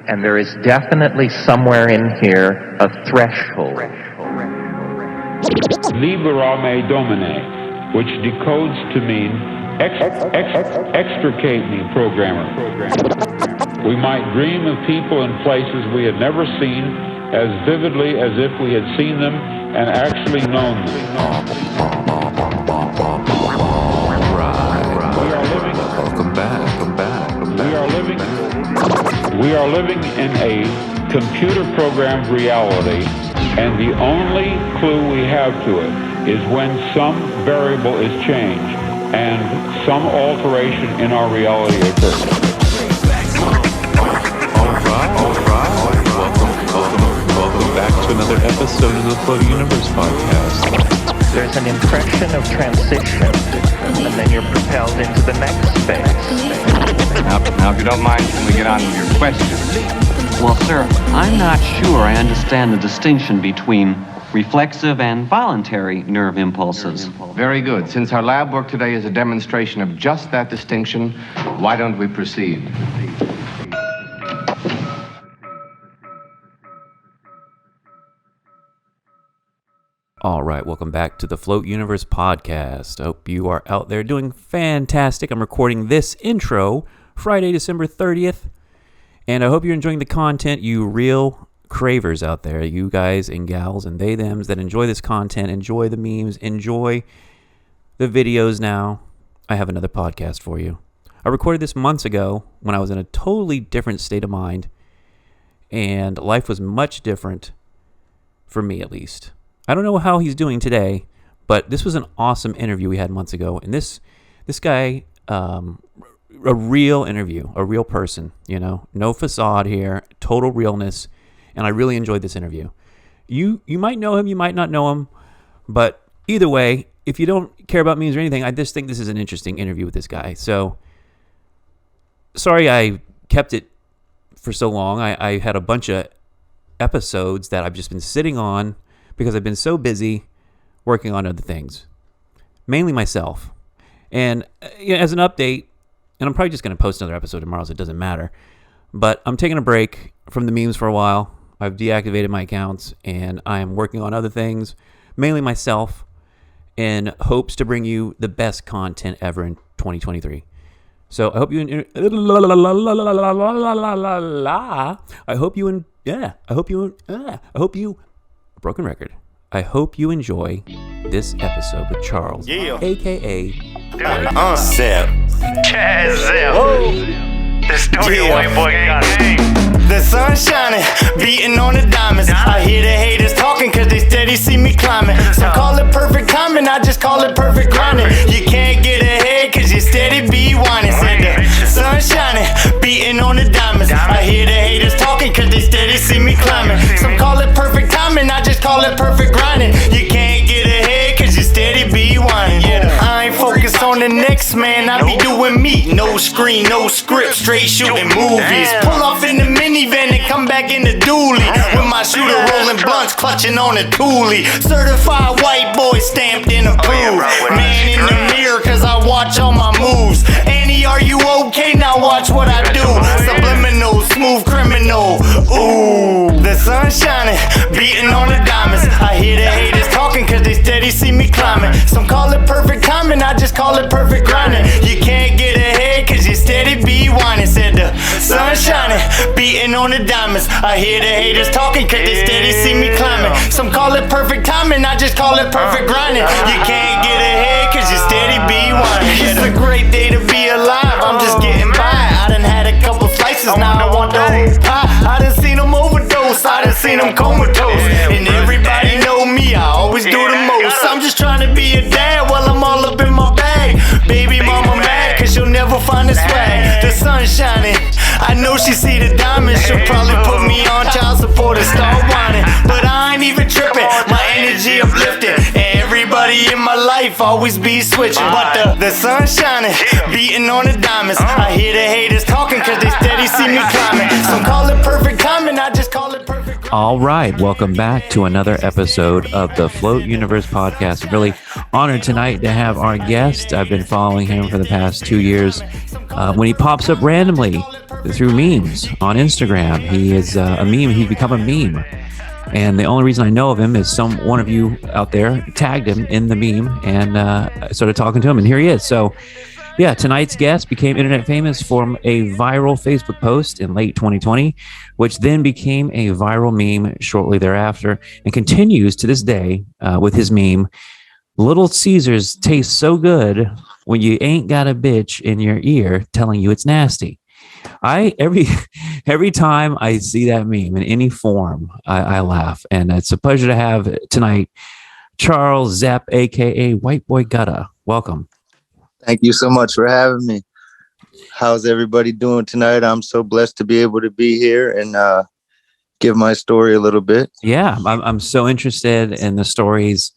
And there is definitely somewhere in here a threshold. Libera me domine, which decodes to mean extricate me, programmer. We might dream of people and places we had never seen as vividly as if we had seen them and actually known them. Welcome back. We are living in a computer-programmed reality, and the only clue we have to it is when some variable is changed and some alteration in our reality occurs. All right. Welcome back to another episode of the Floating Universe podcast. There's an impression of transition, and then you're propelled into the next phase. Now, if you don't mind, can we get on with your questions? Well, sir, I'm not sure I understand the distinction between reflexive and voluntary nerve impulses. Very good. Since our lab work today is a demonstration of just that distinction, why don't we proceed? All right, welcome back to the Float Universe podcast. I hope you are out there doing fantastic. I'm recording this intro Friday, December 30th, and I hope you're enjoying the content, you real cravers out there, you guys and gals and they, thems that enjoy this content, enjoy the memes, enjoy the videos now. I have another podcast for you. I recorded this months ago when I was in a totally different state of mind, and life was much different, for me at least. I don't know how he's doing today, but this was an awesome interview we had months ago, and this guy, a real interview, a real person, no facade here, total realness, and I really enjoyed this interview. You might know him, you might not know him, but either way, if you don't care about memes or anything, I just think this is an interesting interview with this guy. So, sorry I kept it for so long. I had a bunch of episodes that I've just been sitting on because I've been so busy working on other things, mainly myself. And as an update, and I'm probably just going to post another episode tomorrow, so it doesn't matter, but I'm taking a break from the memes for a while. I've deactivated my accounts, and I am working on other things, mainly myself, in hopes to bring you the best content ever in 2023. So I hope you broken record. I hope you enjoy this episode with Charles, aka Zepp. Chaz Zepp. The studio white boy got name. The sun shining, beating on the diamonds. I hear the haters talking cause they steady see me climbing. Some call it perfect timing, I just call it perfect grinding. You can't get ahead cause you steady be whining. Said the sun shining, beating on the diamonds. I hear the haters talking cause they steady see me climbing. Some call it perfect timing, I just call it perfect grinding. You can't get ahead cause you steady be whining. Yeah, I ain't focused on the next man, I be doing me. No screen, no script, straight shooting movies. Pull off in the minivan and come back in the dually. With my shooter rolling blunts, clutching on a toolie. Certified white boy stamped and approved. Man in the mirror cause I watch all my moves. Annie, are you okay? Now watch what I do. Subliminal, smooth criminal. Ooh, the sun shining, beating on the diamonds. I hear the haters talking cause they steady see me climbing. Some call it perfect timing, I just call it perfect grinding. You can't get ahead cause you steady be whining. Said the sun shining, beating on the diamonds. I hear the haters talking cause they steady see me climbing. Some call it perfect timing, I just call it perfect grinding. You can't get ahead cause you steady be whining. It's a great day to be alive, I'm just getting by. I done had a couple slices, now I want the whole pie. I done seen them overdose, I done seen them comatose. And everybody know me, I always do the most. I'm just trying to be a dad while I'm all up in my bag. Baby mama mad cause she'll never find the swag. The sun shining, I know she see the diamonds. She'll probably put me on child support and start whining. But I ain't even tripping, my energy uplifted. And everybody in my life always be switching. But the sun shining, beating on the diamonds. I hear the haters talking cause they steady see me climbing. Some call it perfect timing, I just call it perfect. All right, welcome back to another episode of the Float Universe podcast. I'm really honored tonight to have our guest. I've been following him for the past 2 years. When he pops up randomly through memes on Instagram, he is a meme. He's become a meme. And the only reason I know of him is one of you out there tagged him in the meme, and I started talking to him, and here he is. So yeah, tonight's guest became internet famous from a viral Facebook post in late 2020, which then became a viral meme shortly thereafter and continues to this day with his meme, Little Caesars taste so good when you ain't got a bitch in your ear telling you it's nasty. Every time I see that meme in any form, I laugh. And it's a pleasure to have tonight Charles Zepp, a.k.a. White Boy Gutta. Welcome. Thank you so much for having me. How's everybody doing tonight? I'm so blessed to be able to be here and give my story a little bit. Yeah, I'm so interested in the stories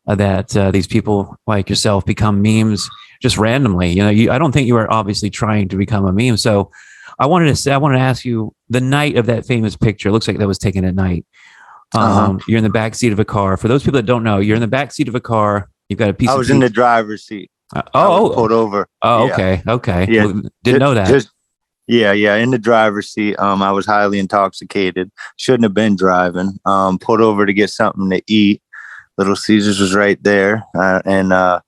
that these people like yourself become memes just randomly. You know, I don't think you were obviously trying to become a meme. So I wanted to ask you, the night of that famous picture, it looks like that was taken at night. You're in the back seat of a car. For those people that don't know, you're in the back seat of a car. You've got a piece. I was in the driver's seat. Pulled over. Oh, yeah. Okay. Yeah, well, didn't know that. In the driver's seat. I was highly intoxicated. Shouldn't have been driving. Pulled over to get something to eat. Little Caesars was right there, and I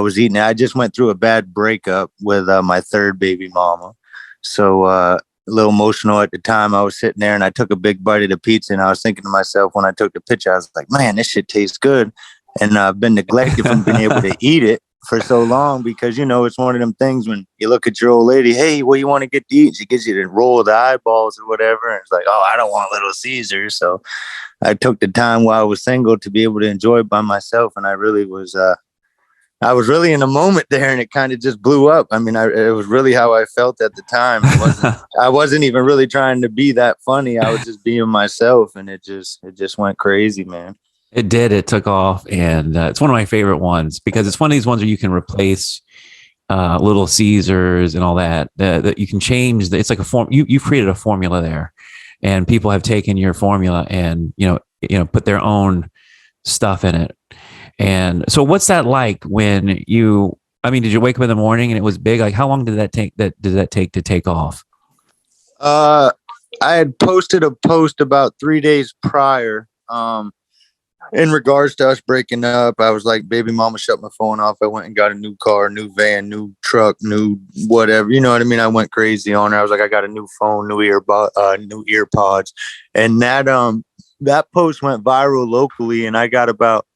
was eating. I just went through a bad breakup with my third baby mama, so a little emotional at the time. I was sitting there and I took a big bite of the pizza, and I was thinking to myself when I took the picture, I was like, "Man, this shit tastes good," and I've been neglected from being able to eat it for so long because, you know, it's one of them things when you look at your old lady, hey, what do you want to get to eat? She gives you the roll of the eyeballs or whatever. And it's like, oh, I don't want Little Caesars. So I took the time while I was single to be able to enjoy it by myself. And I really was, I was really in a moment there, and it kind of just blew up. I mean, it was really how I felt at the time. I wasn't even really trying to be that funny. I was just being myself, and it just went crazy, man. It did. It took off, and it's one of my favorite ones because it's one of these ones where you can replace Little Caesars and all that. That you can change. It's like a form. You've created a formula there, and people have taken your formula and you know put their own stuff in it. And so, what's that like when you? I mean, did you wake up in the morning and it was big? Like, how long did that take? Did that take to take off? I had posted a post about 3 days prior. In regards to us breaking up, I was like, baby mama shut my phone off. I went and got a new car, new van, new truck, new whatever. You know what I mean? I went crazy on her. I was like, I got a new phone, new earpods. And that post went viral locally, and I got about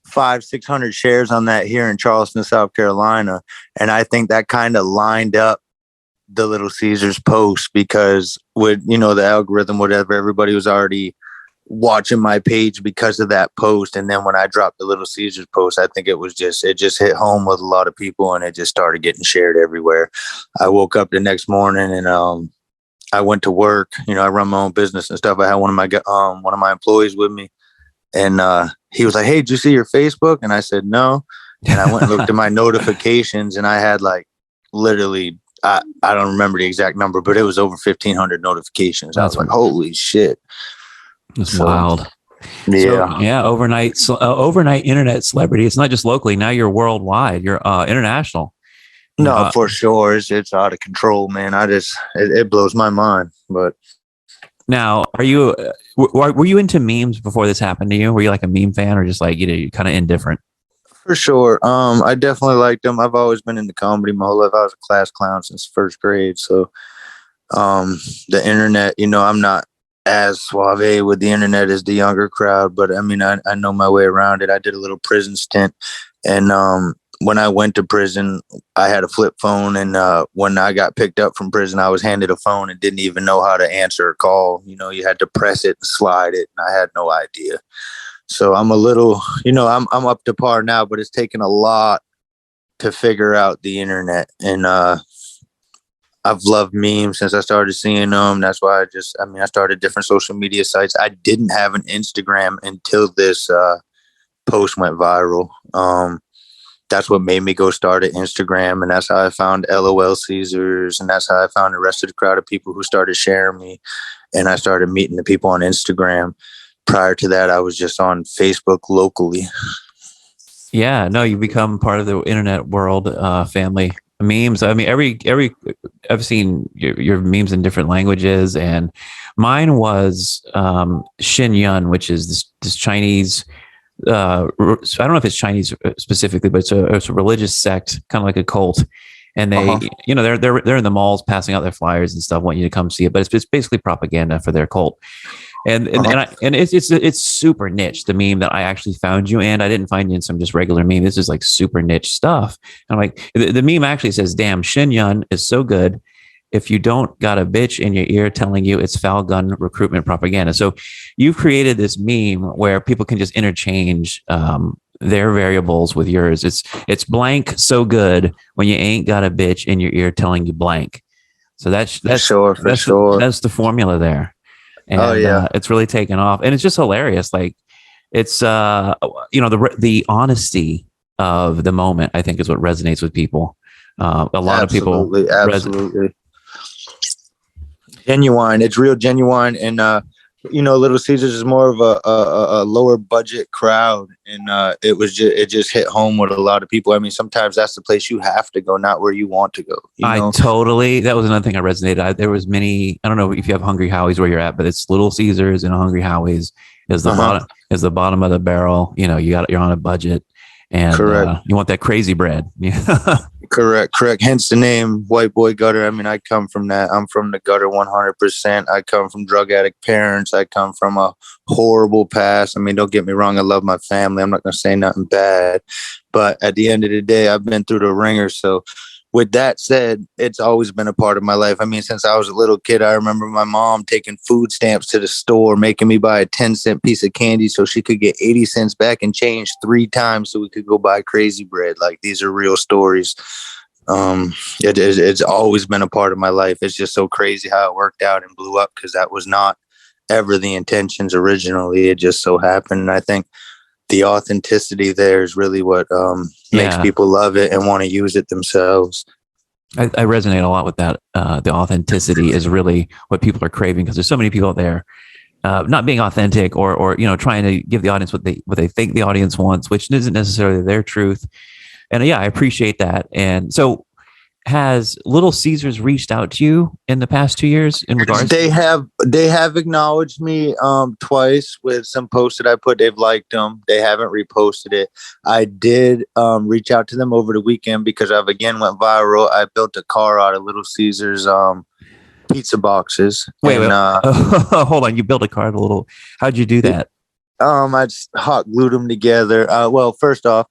500-600 shares on that here in Charleston, South Carolina. And I think that kind of lined up the Little Caesars post because with, you know, the algorithm, whatever, everybody was already watching my page because of that post. And then when I dropped the Little Caesars post, I think it just hit home with a lot of people, and it just started getting shared everywhere. I woke up the next morning and I went to work. You know, I run my own business and stuff. I had one of my employees with me, and he was like, "Hey, did you see your Facebook?" And I said, "No." And I went and looked at my notifications, and I had like literally, I don't remember the exact number, but it was over 1,500 notifications. I was like, "Holy shit." It's wild. Yeah. So, yeah. Overnight internet celebrity. It's not just locally. Now you're worldwide. You're international. No, for sure. It's out of control, man. It blows my mind. But now, were you into memes before this happened to you? Were you like a meme fan, or just like, kind of indifferent? For sure. I definitely liked them. I've always been into comedy my whole life. I was a class clown since first grade. So the internet, you know, I'm not as suave with the internet as the younger crowd, but I mean, I know my way around it. I did a little prison stint, and when I went to prison, I had a flip phone, and when I got picked up from prison, I was handed a phone and didn't even know how to answer a call. You know, you had to press it and slide it, and I had no idea. So I'm a little, you know, I'm up to par now, but it's taken a lot to figure out the internet, and I've loved memes since I started seeing them. That's why I started different social media sites. I didn't have an Instagram until this post went viral. that's what made me go start at Instagram. And that's how I found LOL Caesars. And that's how I found the rest of the crowd of people who started sharing me. And I started meeting the people on Instagram. Prior to that, I was just on Facebook locally. Yeah, no, you become part of the internet world, family. Memes. I mean, I've seen your memes in different languages, and mine was Xin Yun, which is this Chinese. I don't know if it's Chinese specifically, but it's a religious sect, kind of like a cult. And they, they're in the malls passing out their flyers and stuff, want you to come see it. But it's basically propaganda for their cult. And it's super niche, the meme that I actually found you, and I didn't find you in some just regular meme. This is like super niche stuff. And I'm like, the meme actually says, "Damn, Xin Yun is so good. If you don't got a bitch in your ear telling you it's foul gun recruitment propaganda." So you've created this meme where people can just interchange their variables with yours. It's blank so good when you ain't got a bitch in your ear telling you blank. So that's sure. That's the formula there. And it's really taken off, and it's just hilarious. Like it's the honesty of the moment, I think, is what resonates with people. A lot of people absolutely genuine. It's real genuine. And Little Caesars is more of a lower budget crowd, and it just hit home with a lot of people. I mean, sometimes that's the place you have to go, not where you want to go. That was another thing I resonated. There was many. I don't know if you have Hungry Howie's where you're at, but it's Little Caesars and Hungry Howie's is the bottom of the barrel. You're on a budget, and you want that crazy bread. Yeah. Correct. Hence the name White Boy Gutter. I mean, I come from that. I'm from the gutter 100%. I come from drug addict parents. I come from a horrible past. I mean, don't get me wrong. I love my family. I'm not going to say nothing bad. But at the end of the day, I've been through the ringer. So with that said, it's always been a part of my life. I mean, since I was a little kid, I remember my mom taking food stamps to the store, making me buy a 10-cent piece of candy so she could get 80 cents back and change 3 times so we could go buy crazy bread. Like, these are real stories. It's always been a part of my life. It's just so crazy how it worked out and blew up, because that was not ever the intentions originally. It just so happened. And I think the authenticity there is really what makes people love it and want to use it themselves. I resonate a lot with that. The authenticity is really what people are craving, because there's so many people out there not being authentic or trying to give the audience what they think the audience wants, which isn't necessarily their truth. And I appreciate that. And so, has Little Caesars reached out to you in the past 2 years in regards? They have acknowledged me twice with some posts that I put. They've liked them. They haven't reposted it. I did reach out to them over the weekend because I've again went viral. I built a car out of Little Caesars pizza boxes. Wait, hold on. You built a car how'd you do that? I just hot glued them together. Well, first off,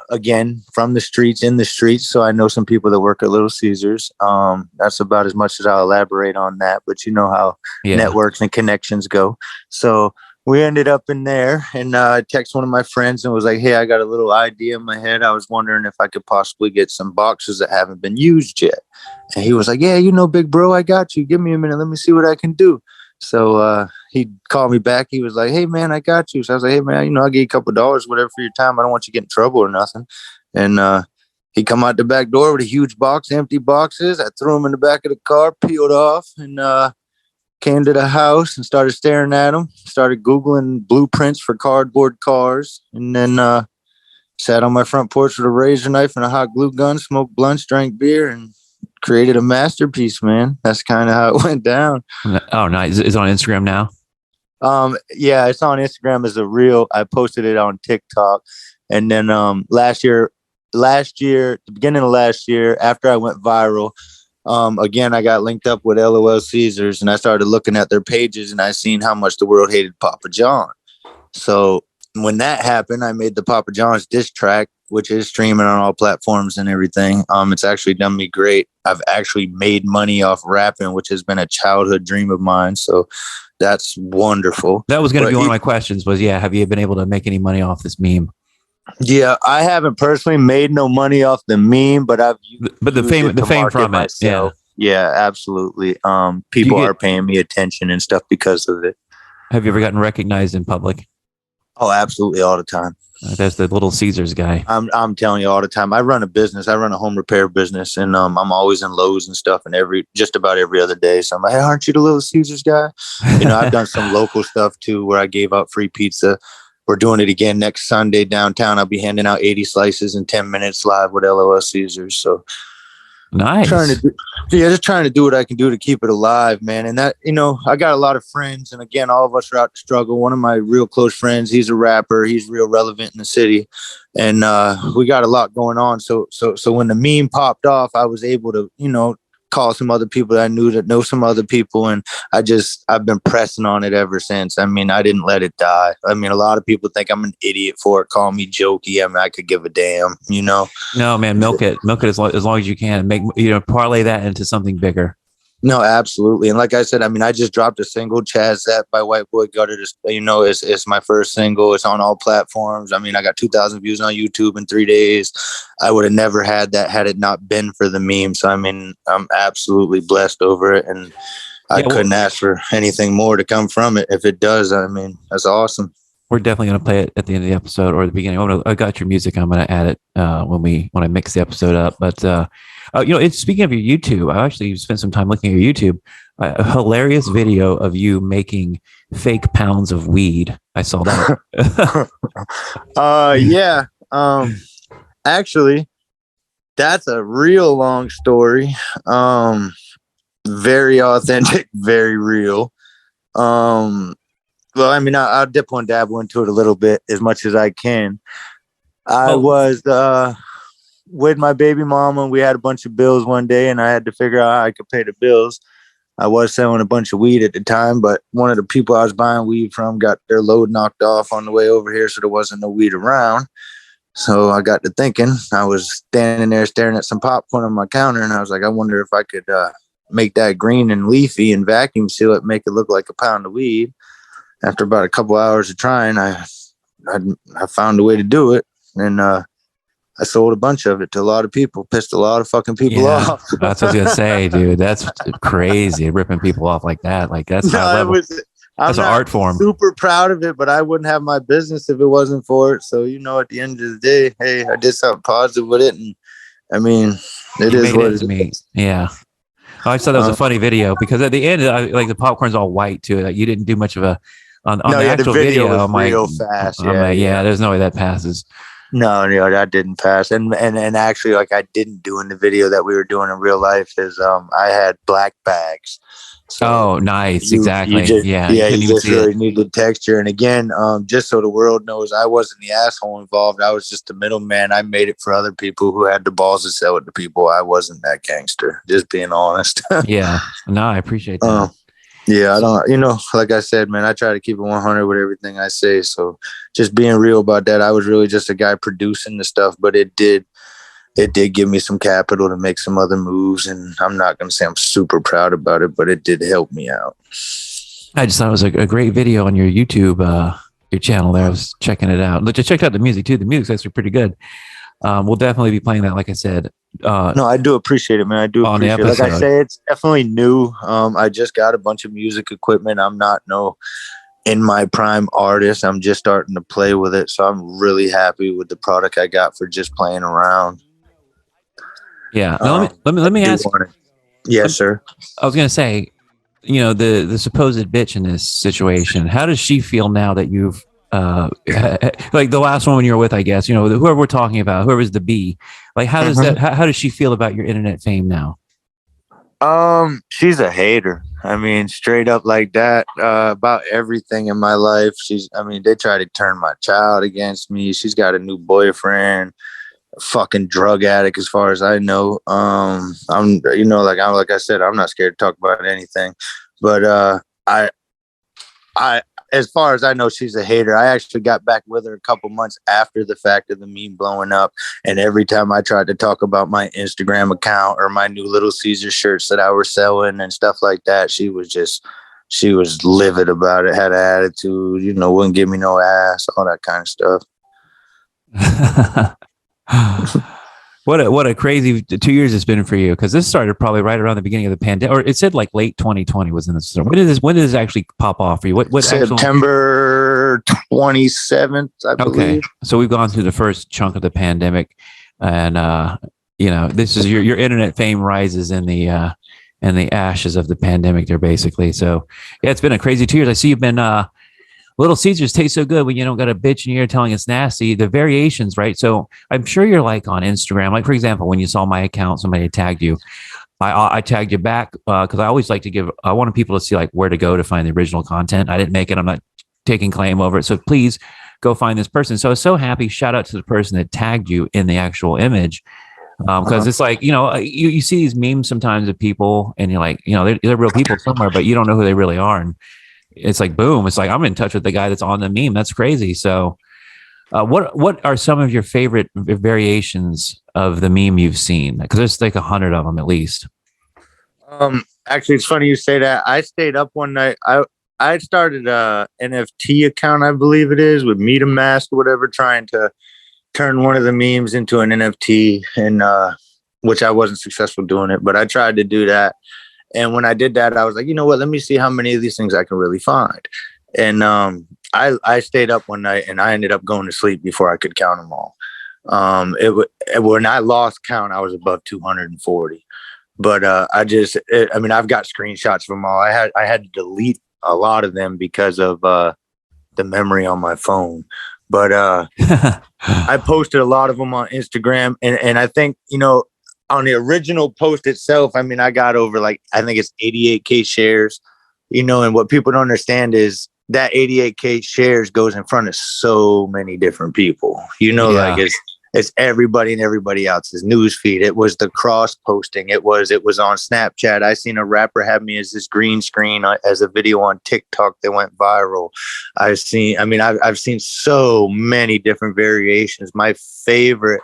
again, from the streets, in the streets. So I know some people that work at Little Caesars. That's about as much as I'll elaborate on that, but you know how networks and connections go. So we ended up in there, and I texted one of my friends and was like, "Hey, I got a little idea in my head. I was wondering if I could possibly get some boxes that haven't been used yet." And he was like, "Yeah, big bro, I got you. Give me a minute. Let me see what I can do." So he called me back. He was like, "Hey, man, I got you." So I was like, "Hey, man, I'll give you a couple of dollars, whatever, for your time. I don't want you to get in trouble or nothing." And he come out the back door with a huge box, empty boxes. I threw them in the back of the car, peeled off, and came to the house and started staring at them. Started Googling blueprints for cardboard cars. And then sat on my front porch with a razor knife and a hot glue gun, smoked blunts, drank beer, and created a masterpiece, man. That's kind of how it went down. Oh, nice. Is it on Instagram now? Yeah, it's on Instagram as a reel. I posted it on TikTok. And then last year, the beginning of last year, after I went viral, again, I got linked up with LOL Caesars, and I started looking at their pages, and I seen how much the world hated Papa John. So when that happened, I made the Papa John's diss track, which is streaming on all platforms and everything. It's actually done me great. I've actually made money off rapping, which has been a childhood dream of mine. So that's wonderful. That was going to be one of my questions was, have you been able to make any money off this meme? Yeah, I haven't personally made no money off the meme, but the fame from it. Yeah, absolutely. People are paying me attention and stuff because of it. Have you ever gotten recognized in public? Oh, absolutely, all the time. That's the Little Caesars guy. I'm telling you all the time. I run a business. I run a home repair business, and I'm always in Lowe's and stuff, and just about every other day. So I'm like, hey, aren't you the Little Caesars guy? I've done some local stuff too, where I gave out free pizza. We're doing it again next Sunday downtown. I'll be handing out 80 slices in 10 minutes live with LOL Caesars. So nice. Just trying to do what I can do to keep it alive, man. And that, I got a lot of friends, and again, all of us are out to struggle. One of my real close friends, he's a rapper. He's real relevant in the city, and we got a lot going on. So when the meme popped off, I was able to, call some other people that I knew that know some other people, and I've been pressing on it ever since. I mean, I didn't let it die. I mean, a lot of people think I'm an idiot for it, call me jokey. I mean, I could give a damn, No, man, milk it as long as you can. Make parlay that into something bigger. No, absolutely. And like I said, I mean, I just dropped a single, Chaz Zepp by White Boy Gutter. It's my first single. It's on all platforms. I mean, I got 2,000 views on YouTube in 3 days. I would have never had that had it not been for the meme. So, I mean, I'm absolutely blessed over it. And I couldn't ask for anything more to come from it. If it does, I mean, that's awesome. We're definitely going to play it at the end of the episode or the beginning. I got your music. I'm going to add it when I mix the episode up. But speaking of your YouTube, I actually spent some time looking at your YouTube. A hilarious video of you making fake pounds of weed. I saw that. Yeah. Actually, that's a real long story. Very authentic, very real. Well, I mean, I'll dip and dabble into it a little bit as much as I can. I was with my baby mama. We had a bunch of bills one day, and I had to figure out how I could pay the bills. I was selling a bunch of weed at the time, but one of the people I was buying weed from got their load knocked off on the way over here, so there wasn't no weed around. So I got to thinking. I was standing there staring at some popcorn on my counter, and I was like, I wonder if I could make that green and leafy and vacuum seal it, make it look like a pound of weed. After about a couple hours of trying, I found a way to do it, and I sold a bunch of it to a lot of people. Pissed a lot of fucking people off. That's what I was gonna say, dude. That's crazy, ripping people off like that. Like that's high level. That's an art form. Super proud of it, but I wouldn't have my business if it wasn't for it. So at the end of the day, hey, I did something positive with it, and I mean, it is what it is. Yeah. I just thought that was a funny video because at the end, like the popcorn's all white too. Like you didn't do much of a. On the actual video, was real fast. There's no way that passes. No, that didn't pass. And actually, like I didn't do in the video that we were doing in real life is I had black bags. So nice, exactly. You just really need the texture. And again, just so the world knows, I wasn't the asshole involved. I was just the middleman. I made it for other people who had the balls to sell it to people. I wasn't that gangster. Just being honest. Yeah, no, I appreciate that. Yeah, I don't, like I said, man, I try to keep it 100 with everything I say. So just being real about that, I was really just a guy producing the stuff, but it did give me some capital to make some other moves. And I'm not going to say I'm super proud about it, but it did help me out. I just thought it was a great video on your YouTube, your channel there. I was checking it out. Just checked out the music too. The music's actually pretty good. We'll definitely be playing that, like I said. No, I do appreciate it, man. I do appreciate it. Like I say, it's definitely new. I just got a bunch of music equipment. I'm not in my prime artist. I'm just starting to play with it. So I'm really happy with the product I got for just playing around. Yeah. Now, let me ask. Yes, sir. I was going to say, the supposed bitch in this situation, how does she feel now that you've like the last one when you were with, I guess, whoever we're talking about, whoever's the B, like how does that, how does she feel about your internet fame now? She's a hater. I mean, straight up like that, about everything in my life. They try to turn my child against me. She's got a new boyfriend, a fucking drug addict, as far as I know. Like I said, I'm not scared to talk about anything, but, as far as I know, she's a hater. I actually got back with her a couple months after the fact of the meme blowing up. And every time I tried to talk about my Instagram account or my new Little Caesar shirts that I was selling and stuff like that, she was livid about it, had an attitude, wouldn't give me no ass, all that kind of stuff. What a crazy 2 years it's been for you, because this started probably right around the beginning of the pandemic, or it said like late 2020 was in the storm. When did this actually pop off for you? What September 27th, I believe. Okay, so we've gone through the first chunk of the pandemic, and this is your internet fame rises in the ashes of the pandemic there, basically. So yeah, it's been a crazy 2 years. I see you've been Little Caesars taste so good when you don't got a bitch in your ear telling it's nasty. The variations, right? So I'm sure you're like on Instagram. Like, for example, when you saw my account, somebody tagged you. I tagged you back because I always like to I wanted people to see like where to go to find the original content. I didn't make it. I'm not taking claim over it. So please go find this person. So I was so happy. Shout out to the person that tagged you in the actual image. Because it's like, you see these memes sometimes of people and you're like, they're real people somewhere, but you don't know who they really are. And it's like, boom, it's like, I'm in touch with the guy that's on the meme. That's crazy. So what are some of your favorite variations of the meme you've seen? Because there's like 100 of them at least. Actually, it's funny you say that. I stayed up one night. I started a NFT account, I believe it is, with MetaMask or whatever, trying to turn one of the memes into an NFT, and which I wasn't successful doing it, but I tried to do that. And when I did that, I was like, you know what? Let me see how many of these things I can really find. And I stayed up one night, and I ended up going to sleep before I could count them all. When I lost count, I was above 240. But I've got screenshots from all. I had to delete a lot of them because of the memory on my phone. But I posted a lot of them on Instagram, and I think, on the original post itself, I got over I think it's 88K shares, and what people don't understand is that 88K shares goes in front of so many different people, it's everybody and everybody else's newsfeed. It was the cross posting. It was on Snapchat. I seen a rapper have me as this green screen as a video on TikTok that went viral. I've seen so many different variations. My favorite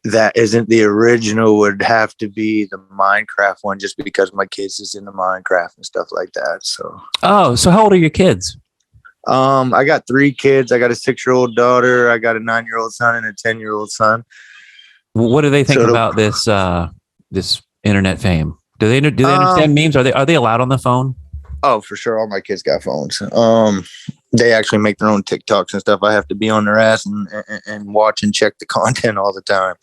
that isn't the original would have to be the Minecraft one, just because my kids is into Minecraft and stuff like that. So how old are your kids? I got 3 kids. I got a 6-year-old daughter. I got a 9-year-old son and a 10-year-old son. What do they think about this this internet fame? Do they understand memes? Are they allowed on the phone? Oh, for sure. All my kids got phones. They actually make their own TikToks and stuff. I have to be on their ass and watch and check the content all the time.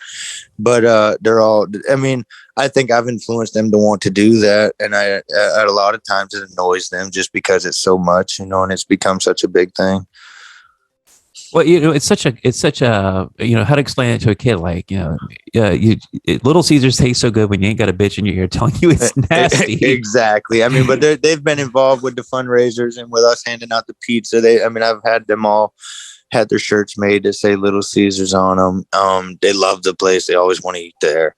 But they're all, I think I've influenced them to want to do that. And at a lot of times it annoys them just because it's so much, and it's become such a big thing. Well, it's such a how to explain it to a kid, like, Little Caesars taste so good when you ain't got a bitch in your ear telling you it's nasty. Exactly. But they've been involved with the fundraisers and with us handing out the pizza. I've had them all had their shirts made that say Little Caesars on them. They love the place. They always want to eat there.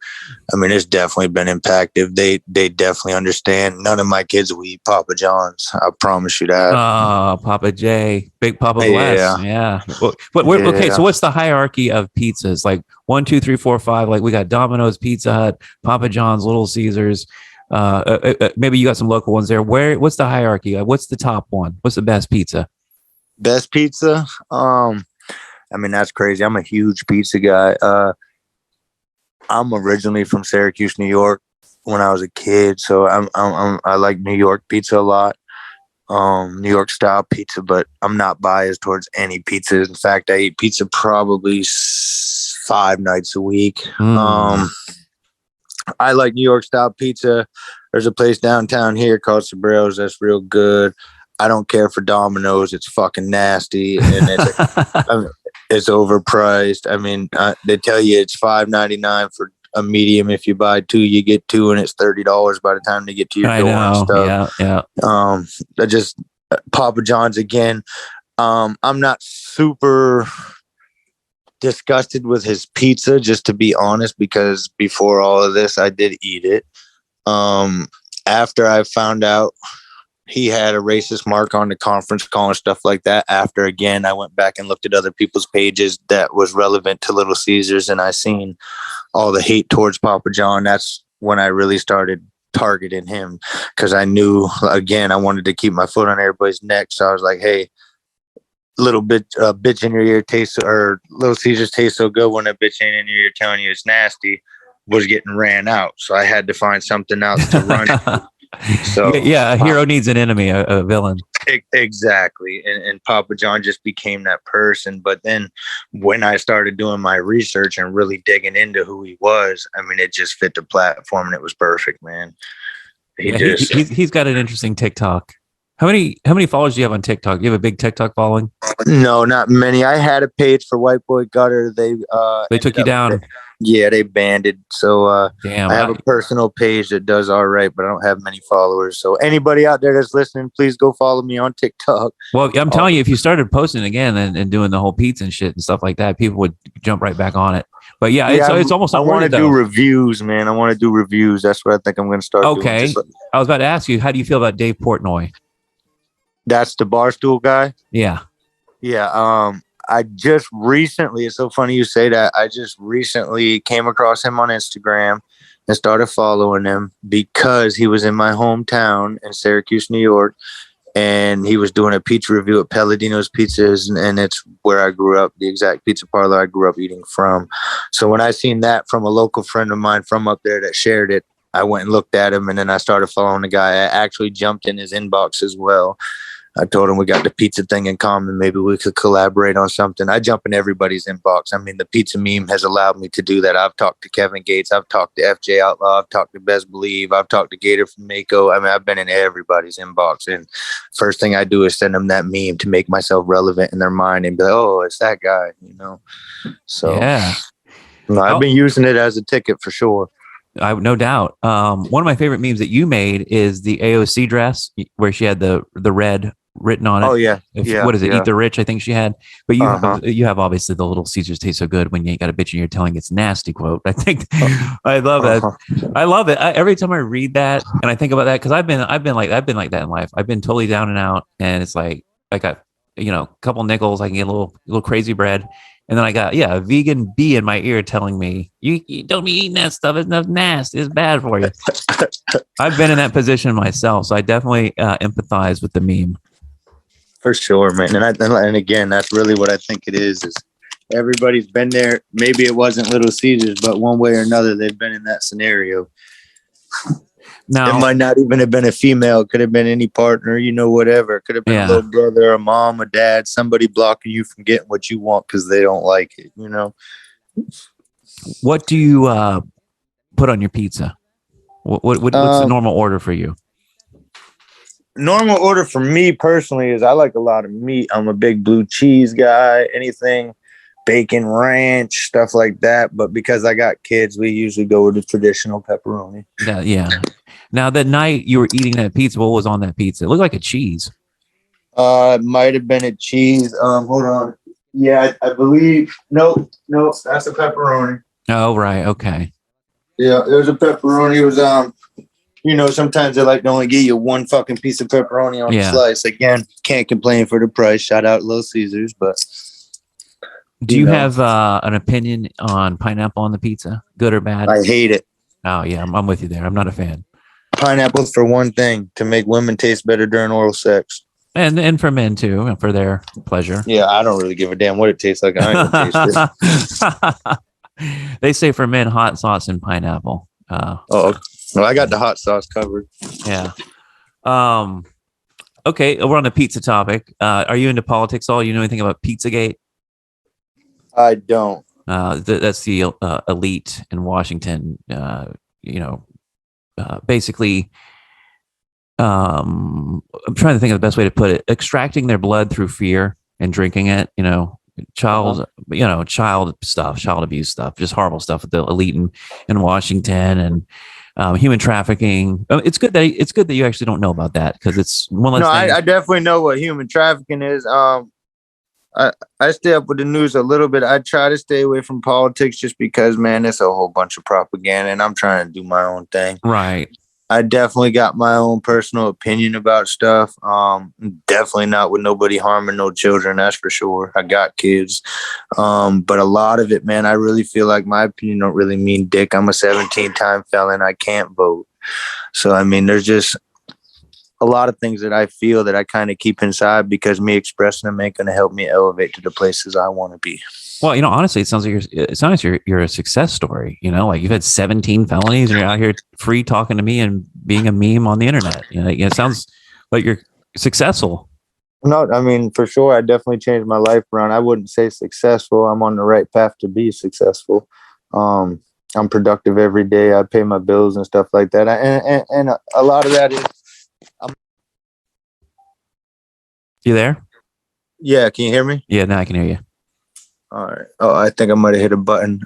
It's definitely been impacted. They definitely understand. None of my kids will eat Papa John's. I promise you that. Oh, Papa J, Big Papa Bless. Yeah. Okay. So what's the hierarchy of pizzas? Like 1, 2, 3, 4, 5. Like we got Domino's, Pizza Hut, Papa John's, Little Caesars. Maybe you got some local ones there. What's the hierarchy? What's the top one? What's the best pizza? Best pizza? That's crazy. I'm a huge pizza guy. I'm originally from Syracuse, New York when I was a kid. So I like New York pizza a lot. New York style pizza, but I'm not biased towards any pizza. In fact, I eat pizza probably 5 nights a week. I like New York style pizza. There's a place downtown here called Sabrero's that's real good. I don't care for Domino's. It's fucking nasty, and it's overpriced. They tell you it's $5.99 for a medium. If you buy 2, you get 2, and it's $30 by the time they get to your door and stuff. Yeah. Papa John's again. I'm not super disgusted with his pizza, just to be honest, because before all of this, I did eat it. After I found out he had a racist mark on the conference call and stuff like that. After, again, I went back and looked at other people's pages that was relevant to Little Caesars, and I seen all the hate towards Papa John. That's when I really started targeting him, because I knew, again, I wanted to keep my foot on everybody's neck. So I was like, hey, little bit bitch in your ear tastes, or Little Caesars taste so good when a bitch ain't in your ear telling you it's nasty, was getting ran out. So I had to find something else to run. So yeah, a hero needs an enemy, a villain. Exactly. And Papa John just became that person. But then when I started doing my research and really digging into who he was, I mean, it just fit the platform and it was perfect, man. He's got an interesting TikTok. How many followers do you have on TikTok? You have a big TikTok following? No, not many. I had a page for White Boy Gutter. They took you down. Yeah, they banned it. So damn, I have a personal page that does all right, but I don't have many followers. So anybody out there that's listening, please go follow me on TikTok. Well, I'm telling you, if you started posting again and doing the whole pizza and shit and stuff like that, people would jump right back on it. But yeah, it's almost. I want to do reviews, man. I want to do reviews. That's what I think I'm going to start doing. Okay. I was about to ask you, how do you feel about Dave Portnoy? That's the Barstool guy? Yeah. Yeah. I just recently, it's so funny you say that. I just recently came across him on Instagram and started following him because he was in my hometown in Syracuse, New York. And he was doing a pizza review at Palladino's Pizzas, and it's where I grew up, the exact pizza parlor I grew up eating from. So when I seen that from a local friend of mine from up there that shared it, I went and looked at him, and then I started following the guy. I actually jumped in his inbox as well. I told him we got the pizza thing in common. Maybe we could collaborate on something. I jump in everybody's inbox. I mean, the pizza meme has allowed me to do that. I've talked to Kevin Gates. I've talked to FJ Outlaw. I've talked to Best Believe. I've talked to Gator from Mako. I mean, I've been in everybody's inbox. And first thing I do is send them that meme to make myself relevant in their mind and be like, oh, it's that guy, you know? So yeah, I've been using it as a ticket for sure. No doubt. One of my favorite memes that you made is the AOC dress where she had the red written on it. Oh yeah. What is it? Eat the rich, I think she had. But you have obviously the Little Caesars taste so good when you ain't got a bitch and you're telling it's nasty quote. I think I love that. I love it. Every time I read that and I think about that, because I've been like that in life. I've been totally down and out, and it's like I got a couple nickels, I can get a little crazy bread. And then I got, a vegan bee in my ear telling me, you don't be eating that stuff. It's nasty. It's bad for you. I've been in that position myself. So I definitely empathize with the meme. For sure, man. And again, that's really what I think it is everybody's been there. Maybe it wasn't Little Caesars, but one way or another, they've been in that scenario. Now, it might not even have been a female. It could have been any partner, whatever. It could have been a little brother, a mom, a dad, somebody blocking you from getting what you want because they don't like it, What do you put on your pizza? What's the normal order for you? Normal order for me personally is I like a lot of meat. I'm a big blue cheese guy, anything bacon ranch, stuff like that. But because I got kids, we usually go with the traditional pepperoni. Yeah. Now, that night you were eating that pizza, what was on that pizza? It looked like a cheese. It might have been a cheese. Hold on. Yeah, I believe. Nope, that's a pepperoni. Oh, right. Okay. Yeah, there's a pepperoni. It was, sometimes they like to only give you one fucking piece of pepperoni on the slice. Again, can't complain for the price. Shout out Little Caesars, but. Do you have an opinion on pineapple on the pizza? Good or bad? I hate it. Oh, yeah, I'm with you there. I'm not a fan. Pineapple's for one thing, to make women taste better during oral sex. And for men, too, for their pleasure. Yeah, I don't really give a damn what it tastes like. I ain't gonna taste it. They say for men, hot sauce and pineapple. Well, I got the hot sauce covered. Yeah. Okay, we're on the pizza topic. Are you into politics at all? You know anything about Pizzagate? I don't. That's the elite in Washington. Basically, I'm trying to think of the best way to put it. Extracting their blood through fear and drinking it. Child stuff, child abuse stuff, just horrible stuff with the elite in Washington and human trafficking. It's good that you actually don't know about that because it's one less thing. I definitely know what human trafficking is. I stay up with the news a little bit. I try to stay away from politics just because, man, it's a whole bunch of propaganda and I'm trying to do my own thing. Right. I definitely got my own personal opinion about stuff. Definitely not with nobody harming no children. That's for sure. I got kids. But a lot of it, man, I really feel like my opinion don't really mean dick. I'm a 17-time felon. I can't vote. So, I mean, there's just a lot of things that I feel that I kind of keep inside because me expressing them ain't going to help me elevate to the places I want to be. Well, honestly, it sounds like you're a success story. Like you've had 17 felonies and you're out here free talking to me and being a meme on the internet. It sounds like you're successful. No, I mean, for sure, I definitely changed my life around. I wouldn't say successful. I'm on the right path to be successful. I'm productive every day. I pay my bills and stuff like that. And a lot of that is. You there? Yeah. Can you hear me? Yeah, now I can hear you. All right. Oh, I think I might have hit a button.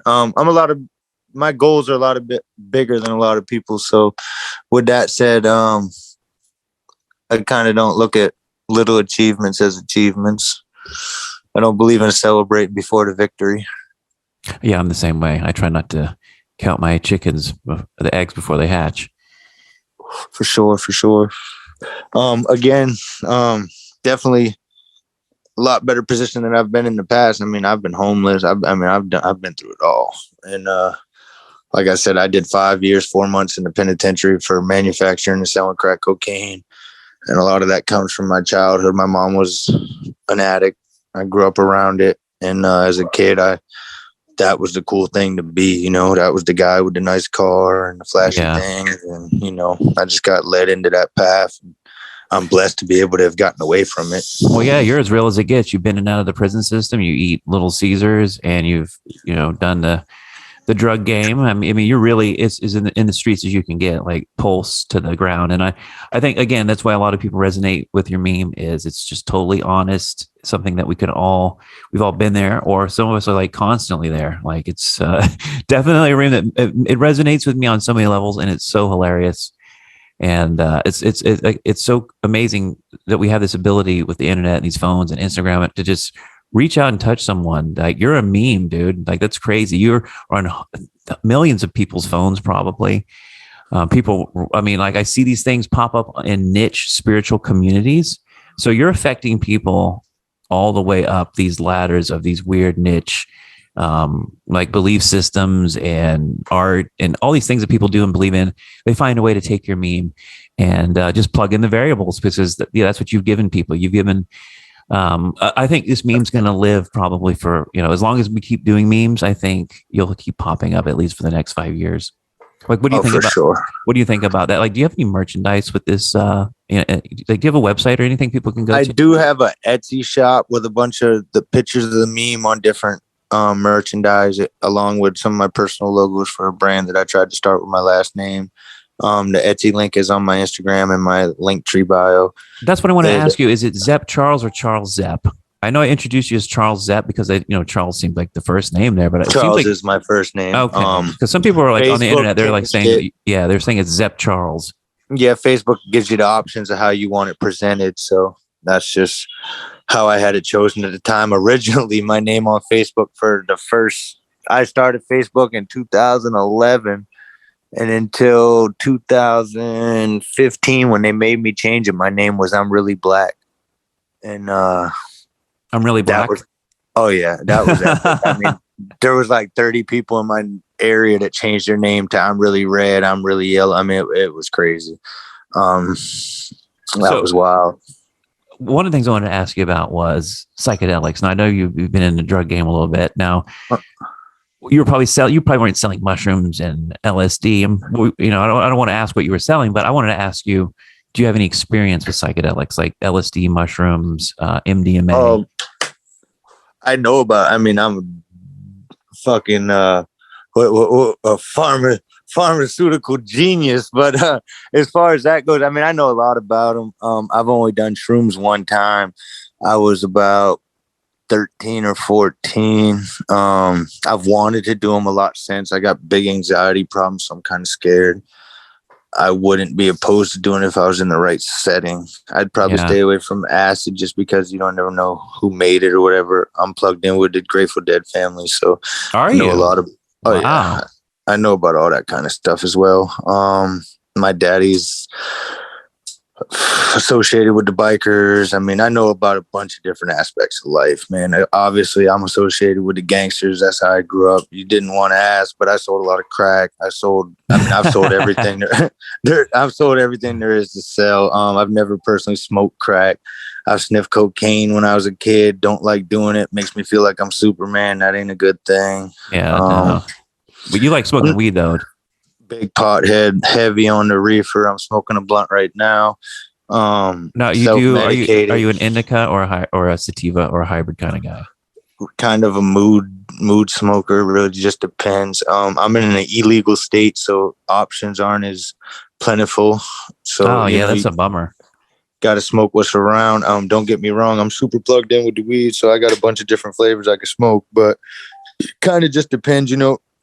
My goals are a lot of bit bigger than a lot of people. So with that said, I kind of don't look at little achievements as achievements. I don't believe in celebrating before the victory. Yeah, I'm the same way. I try not to count my chickens, the eggs before they hatch. For sure. Again, definitely a lot better position than I've been in the past. I mean, I've been homeless. I've been through it all. And like I said, I did 5 years, 4 months in the penitentiary for manufacturing and selling crack cocaine. And a lot of that comes from my childhood. My mom was an addict. I grew up around it. And as a kid, that was the cool thing to be, that was the guy with the nice car and the flashy things. And, I just got led into that path. I'm blessed to be able to have gotten away from it. Well, yeah, you're as real as it gets. You've been in and out of the prison system. You eat Little Caesars and you've, done the drug game. I mean, you're really is in the streets as you can get, like pulse to the ground. And I think, again, that's why a lot of people resonate with your meme is it's just totally honest, something that we've all been there, or some of us are like constantly there. Like it's definitely a meme that it resonates with me on so many levels, and it's so hilarious. And it's so amazing that we have this ability with the internet and these phones and Instagram to just reach out and touch someone. Like you're a meme, dude. Like that's crazy. You're on millions of people's phones, probably. People, I mean, like I see these things pop up in niche spiritual communities. So you're affecting people all the way up these ladders of these weird niche, like belief systems and art and all these things that people do and believe in. They find a way to take your meme and just plug in the variables because that's what you've given people. You've given. I think this meme's going to live probably for, as long as we keep doing memes, I think you'll keep popping up at least for the next 5 years. Like, what do you think about, sure. What do you think about that? Like, do you have any merchandise with this? Like, do you have a website or anything people can go to? I do have an Etsy shop with a bunch of the pictures of the meme on different merchandise, along with some of my personal logos for a brand that I tried to start with my last name. The Etsy link is on my Instagram and my Linktree bio. That's what I want to ask you. Is it Zepp Charles or Charles Zepp? I know I introduced you as Charles Zepp because Charles seemed like the first name there, but Charles is my first name. Okay. Because some people are like Facebook on the internet, they're like saying, they're saying it's Zepp Charles. Yeah, Facebook gives you the options of how you want it presented. So that's just how I had it chosen at the time. Originally, my name on Facebook I started Facebook in 2011. And until 2015, when they made me change it, my name was I'm Really Black. And I'm Really Black. That was epic. I mean, there was like 30 people in my area that changed their name to I'm Really Red, I'm Really Yellow. I mean, it was crazy. That was wild. One of the things I wanted to ask you about was psychedelics. Now I know you've been in the drug game a little bit. Now you probably weren't selling mushrooms and LSD. I don't want to ask what you were selling, but I wanted to ask you, do you have any experience with psychedelics like LSD, mushrooms, MDMA? I know about, I'm a fucking a pharmaceutical genius, but as far as that goes, I know a lot about them. I've only done shrooms one time. I was about 13 or 14. I've wanted to do them a lot since. I got big anxiety problems, so I'm kind of scared. I wouldn't be opposed to doing it if I was in the right setting. I'd probably stay away from acid just because you don't never know who made it or whatever. I'm plugged in with the Grateful Dead family, so I know a lot of. Oh yeah, I know about all that kind of stuff as well. My daddy's associated with the bikers. I mean, I know about a bunch of different aspects of life, man. Obviously, I'm associated with the gangsters. That's how I grew up. You didn't want to ask, but I sold a lot of crack. I've sold everything. I've sold everything there is to sell. I've never personally smoked crack. I've sniffed cocaine when I was a kid. Don't like doing it. Makes me feel like I'm Superman. That ain't a good thing. Yeah, no. But you like smoking weed, though. Big pothead, heavy on the reefer. I'm smoking a blunt right now. No, you do. Are you an indica or a sativa or a hybrid kind of guy? Kind of a mood smoker. Really, just depends. I'm in an illegal state, so options aren't as plentiful. So that's a bummer. Got to smoke what's around. Don't get me wrong. I'm super plugged in with the weed, so I got a bunch of different flavors I can smoke. But it kind of just depends,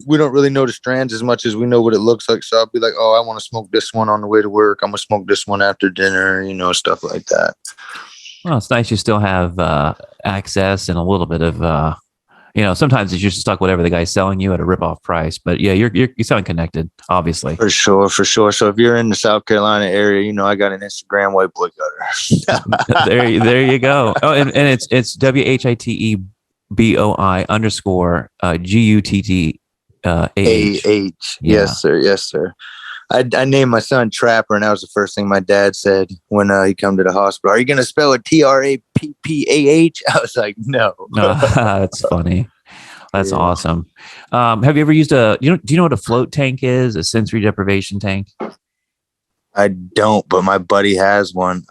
We don't really know the strands as much as we know what it looks like. So I'll be like, oh, I want to smoke this one on the way to work. I'm going to smoke this one after dinner, stuff like that. Well, it's nice you still have access and a little bit of, sometimes it's just stuck whatever the guy's selling you at a rip-off price. But yeah, you sound connected, obviously. For sure. So if you're in the South Carolina area, I got an Instagram, White Boy Gutter. there you go. Oh, and it's WHITEBOI _ GUTT. AH. Yes, sir. I named my son Trapper, and that was the first thing my dad said when he come to the hospital. Are you going to spell it TRAPPAH? I was like, no. That's funny. That's awesome. Have you ever used do you know what a float tank is? A sensory deprivation tank? I don't, but my buddy has one.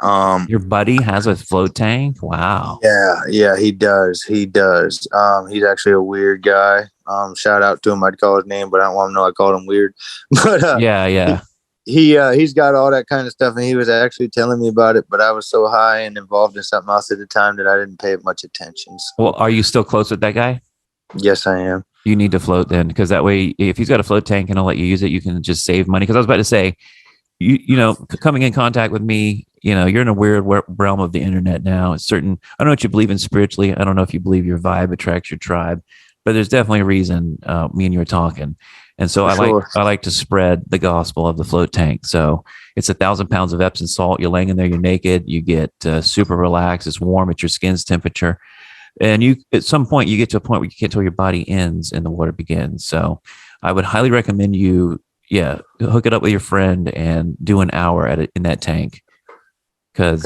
Your buddy has a float tank? Wow. Yeah, he does. He's actually a weird guy. Shout out to him. I'd call his name, but I don't want him to know I called him weird. But yeah. He's got all that kind of stuff, and he was actually telling me about it, but I was so high and involved in something else at the time that I didn't pay it much attention. So. Well, are you still close with that guy? Yes, I am. You need to float then, because that way, if he's got a float tank and I'll let you use it, you can just save money. Because I was about to say, coming in contact with me, you're in a weird realm of the internet now. It's certain. I don't know what you believe in spiritually. I don't know if you believe your vibe attracts your tribe, but there's definitely a reason me and you are talking. And so I like to spread the gospel of the float tank. So it's 1,000 pounds of Epsom salt. You're laying in there, you're naked, you get super relaxed. It's warm at your skin's temperature. And at some point you get to a point where you can't tell your body ends and the water begins. So I would highly recommend you, hook it up with your friend and do an hour in that tank. Not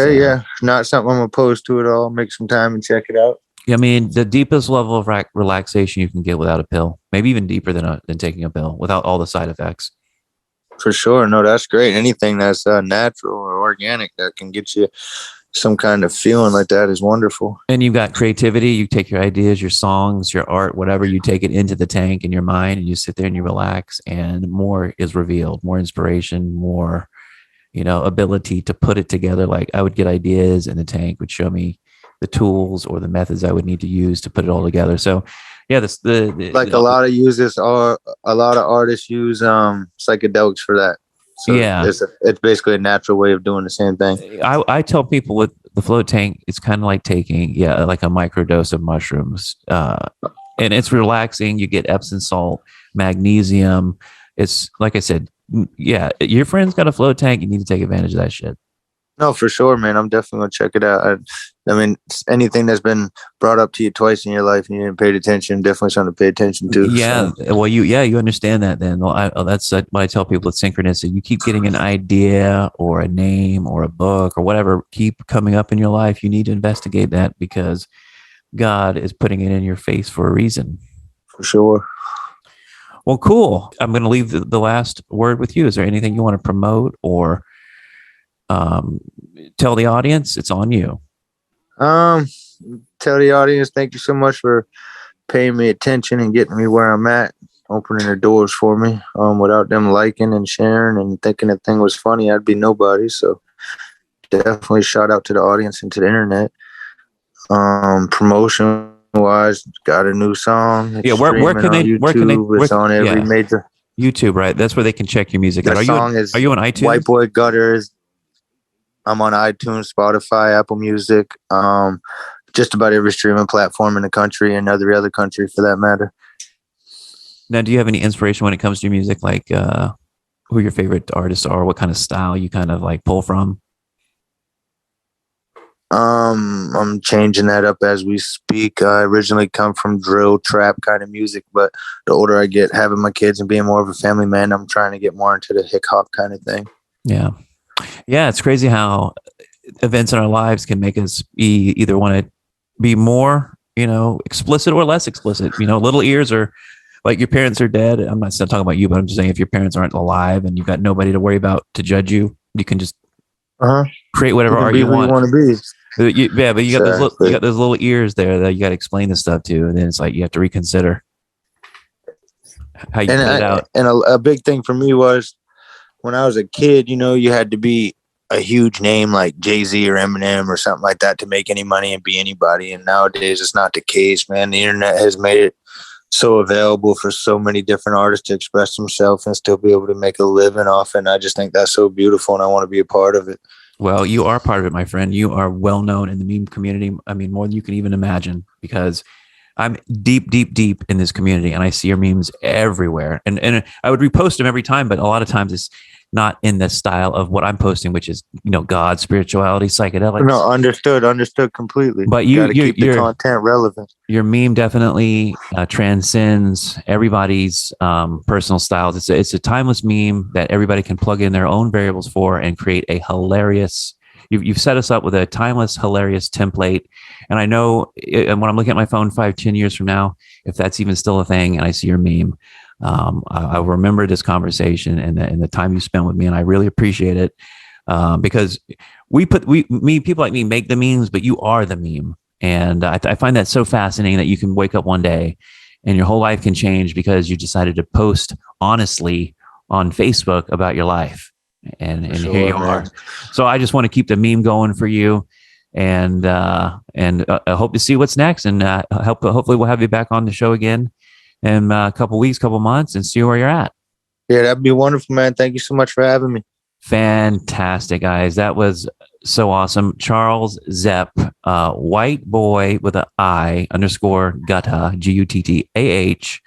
something I'm opposed to at all. Make some time and check it out. I mean, the deepest level of relaxation you can get without a pill, maybe even deeper than taking a pill, without all the side effects. For sure. No, that's great. Anything that's natural or organic that can get you some kind of feeling like that is wonderful. And you've got creativity. You take your ideas, your songs, your art, whatever, you take it into the tank in your mind, and you sit there and you relax, and more is revealed, more inspiration, more, ability to put it together. Like I would get ideas, and the tank would show me the tools or the methods I would need to use to put it all together. So yeah, a lot of artists use psychedelics for that. So it's basically a natural way of doing the same thing. I tell people with the float tank, it's kind of like taking like a microdose of mushrooms, and it's relaxing. You get Epsom salt, magnesium. It's like I said, your friend's got a float tank. You need to take advantage of that shit. No, for sure, man. I'm definitely going to check it out. I mean, anything that's been brought up to you twice in your life and you didn't pay attention, definitely something to pay attention to. Yeah. So. Well, you understand that then. Well, that's what I tell people with synchronicity. You keep getting an idea or a name or a book or whatever keep coming up in your life. You need to investigate that because God is putting it in your face for a reason. For sure. Well, cool. I'm going to leave the last word with you. Is there anything you want to promote or tell the audience? It's on you. Tell the audience thank you so much for paying me attention and getting me where I'm at, opening their doors for me. Without them liking and sharing and thinking the thing was funny, I'd be nobody. So definitely shout out to the audience and to the internet. Promotion wise, got a new song. It's where can they it's on every major YouTube, right? That's where they can check your music. Are you on iTunes? White Boy Gutters. I'm on iTunes, Spotify, Apple Music, just about every streaming platform in the country and every other country for that matter. Now, do you have any inspiration when it comes to your music? Like who your favorite artists are? What kind of style you kind of like pull from? I'm changing that up as we speak. I originally come from drill trap kind of music, but the older I get, having my kids and being more of a family man, I'm trying to get more into the hip hop kind of thing. Yeah. Yeah. It's crazy how events in our lives can make us either want to be more, explicit or less explicit. Little ears are like your parents are dead. I'm not talking about you, but I'm just saying if your parents aren't alive and you've got nobody to worry about to judge you, you can just create whatever art you want. To be. But you got those little ears there that you got to explain this stuff to, and then it's like you have to reconsider how you put it out. And a big thing for me was when I was a kid, you had to be a huge name like Jay-Z or Eminem or something like that to make any money and be anybody. And nowadays it's not the case, man. The internet has made it so available for so many different artists to express themselves and still be able to make a living off it. And I just think that's so beautiful, and I want to be a part of it. Well, you are part of it, my friend. You are well known in the meme community. I mean, more than you can even imagine, because I'm deep, deep, deep in this community, and I see your memes everywhere. And I would repost them every time, but a lot of times it's not in the style of what I'm posting, which is, God, spirituality, psychedelics. No, understood completely. But you gotta keep the content relevant. Your meme definitely transcends everybody's personal styles. It's a timeless meme that everybody can plug in their own variables for and create a hilarious. You've set us up with a timeless, hilarious template. And I know when I'm looking at my phone 5-10 years from now, if that's even still a thing, and I see your meme, I remember this conversation and the time you spent with me, and I really appreciate it because people like me make the memes, but you are the meme, and I find that so fascinating that you can wake up one day and your whole life can change because you decided to post honestly on Facebook about your life, and sure, here you are. So I just want to keep the meme going for you, and I hope to see what's next, and hopefully we'll have you back on the show again in a couple weeks, couple months, and see where you're at. Yeah, that'd be wonderful, man. Thank you so much for having me. Fantastic, guys. That was so awesome. Charles Zepp, white boy with an I _ Gutta, Guttaah.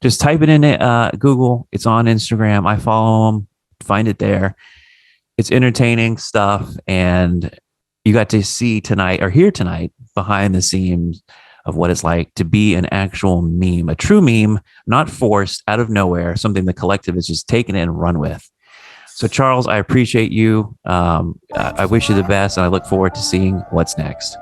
Just type it in Google. It's on Instagram. I follow him. Find it there. It's entertaining stuff, and you got to see tonight or hear tonight behind the scenes of what it's like to be an actual meme, a true meme, not forced out of nowhere, something the collective is just taking it and run with. So Charles, I appreciate you. I wish you the best, and I look forward to seeing what's next.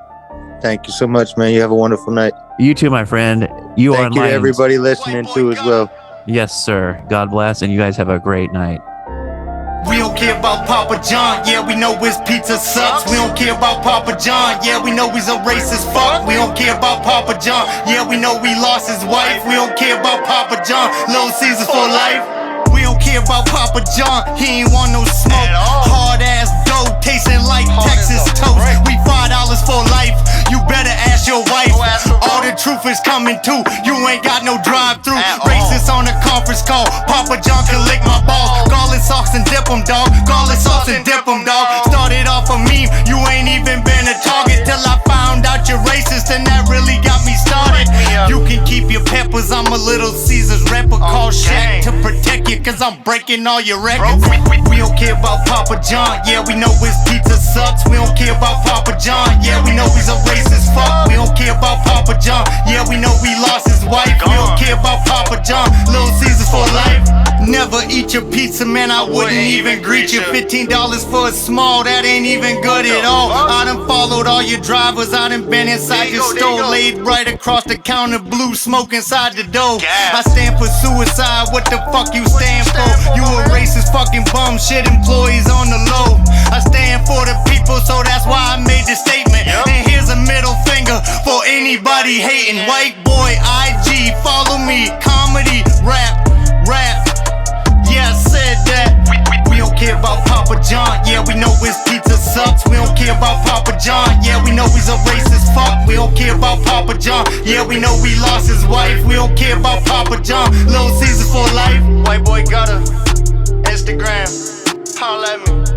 Thank you so much, man. You have a wonderful night. You too, my friend. Thank you to everybody listening too as well. Yes, sir. God bless, and you guys have a great night. We don't care about Papa John, yeah, we know his pizza sucks. We don't care about Papa John, yeah, we know he's a racist fuck. We don't care about Papa John, yeah, we know we lost his wife. We don't care about Papa John, Little Caesars for life. We don't care about Papa John, he ain't want no smoke. Hard ass dough, tasting like Texas toast. We $5 for life, you better ask your wife. All the truth is coming too, you ain't got no drive-through. Racist on a conference call, Papa John can lick my balls. Garlic sauce and dip 'em, dog. Garlic sauce and dip 'em, dog. Started off a meme, you ain't even been a target till I found out you're racist, and that really got me started. You can keep your peppers, I'm a Little Caesars rapper. Call Shaq to protect you, cause I'm breaking all your records. We don't care about Papa John, yeah, we know his pizza sucks. We don't care about Papa John, yeah, we know he's a racist fuck. We don't care about Papa John, yeah, we know we lost his wife. We don't care about Papa John, Little Caesars for life. Never eat your pizza, man, I wouldn't even greet you. $15 for a small, that ain't even good at all. I done followed all your drivers, I done been inside your store, laid right across the counter, blue smoke inside the door. I stand for suicide, what the fuck you stand for? You a racist fucking bum shit, employees on the low. I stand for the people, so that's why I made this statement. And here's a middle finger for anybody hating. White boy IG, follow me, comedy, rap. Yeah, I said that. We don't care about Papa John, yeah, we know his pizza sucks. We don't care about Papa John, yeah, we know he's a racist fuck. We don't care about Papa John, yeah, we know we lost his wife. We don't care about Papa John, Little Caesars for life. White boy got a Instagram, holla at me.